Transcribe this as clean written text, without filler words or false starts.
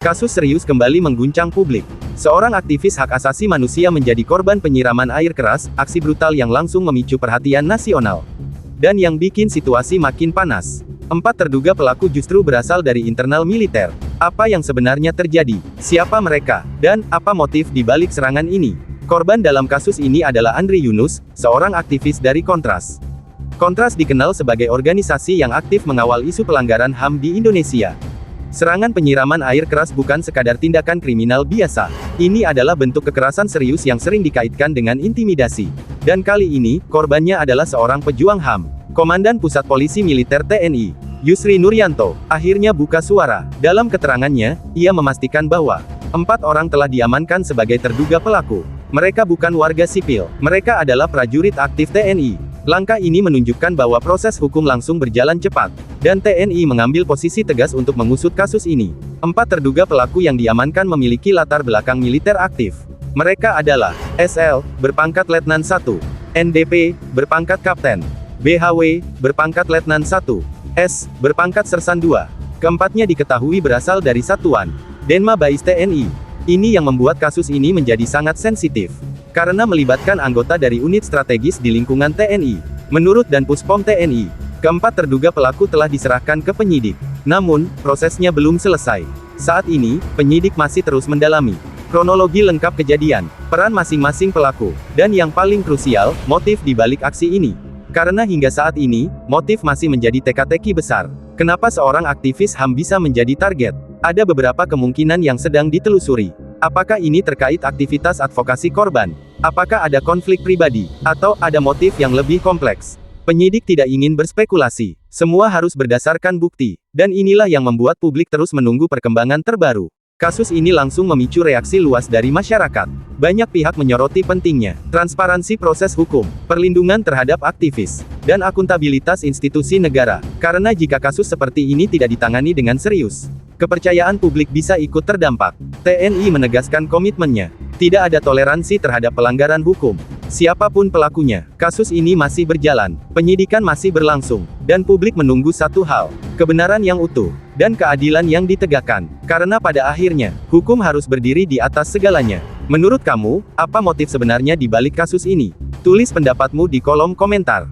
Kasus serius kembali mengguncang publik. Seorang aktivis hak asasi manusia menjadi korban penyiraman air keras, aksi brutal yang langsung memicu perhatian nasional. Dan yang bikin situasi makin panas. 4 terduga pelaku justru berasal dari internal militer. Apa yang sebenarnya terjadi? Siapa mereka? Dan, apa motif di balik serangan ini? Korban dalam kasus ini adalah Andri Yunus, seorang aktivis dari Kontras. Kontras dikenal sebagai organisasi yang aktif mengawal isu pelanggaran HAM di Indonesia. Serangan penyiraman air keras bukan sekadar tindakan kriminal biasa. Ini adalah bentuk kekerasan serius yang sering dikaitkan dengan intimidasi. Dan kali ini, korbannya adalah seorang pejuang HAM. Komandan Pusat Polisi Militer TNI, Yusri Nuryanto, akhirnya buka suara. Dalam keterangannya, ia memastikan bahwa 4 orang telah diamankan sebagai terduga pelaku. Mereka bukan warga sipil, mereka adalah prajurit aktif TNI. Langkah ini menunjukkan bahwa proses hukum langsung berjalan cepat, dan TNI mengambil posisi tegas untuk mengusut kasus ini. 4 terduga pelaku yang diamankan memiliki latar belakang militer aktif. Mereka adalah SL, berpangkat Letnan 1, NDP, berpangkat Kapten, BHW, berpangkat Letnan 1, S, berpangkat Sersan 2. Keempatnya diketahui berasal dari Satuan Denma Bais TNI. Ini yang membuat kasus ini menjadi sangat sensitif. Karena melibatkan anggota dari unit strategis di lingkungan TNI. Menurut Danpuspom TNI, keempat terduga pelaku telah diserahkan ke penyidik. Namun, prosesnya belum selesai. Saat ini, penyidik masih terus mendalami kronologi lengkap kejadian, peran masing-masing pelaku, dan yang paling krusial, motif di balik aksi ini. Karena hingga saat ini, motif masih menjadi teka-teki besar. Kenapa seorang aktivis HAM bisa menjadi target? Ada beberapa kemungkinan yang sedang ditelusuri. Apakah ini terkait aktivitas advokasi korban? Apakah ada konflik pribadi? Atau ada motif yang lebih kompleks? Penyidik tidak ingin berspekulasi. Semua harus berdasarkan bukti. Dan inilah yang membuat publik terus menunggu perkembangan terbaru. Kasus ini langsung memicu reaksi luas dari masyarakat. Banyak pihak menyoroti pentingnya transparansi proses hukum, perlindungan terhadap aktivis, dan akuntabilitas institusi negara. Karena jika kasus seperti ini tidak ditangani dengan serius, kepercayaan publik bisa ikut terdampak. TNI menegaskan komitmennya. Tidak ada toleransi terhadap pelanggaran hukum. Siapapun pelakunya, kasus ini masih berjalan, penyidikan masih berlangsung, dan publik menunggu satu hal, kebenaran yang utuh, dan keadilan yang ditegakkan. Karena pada akhirnya, hukum harus berdiri di atas segalanya. Menurut kamu, apa motif sebenarnya di balik kasus ini? Tulis pendapatmu di kolom komentar.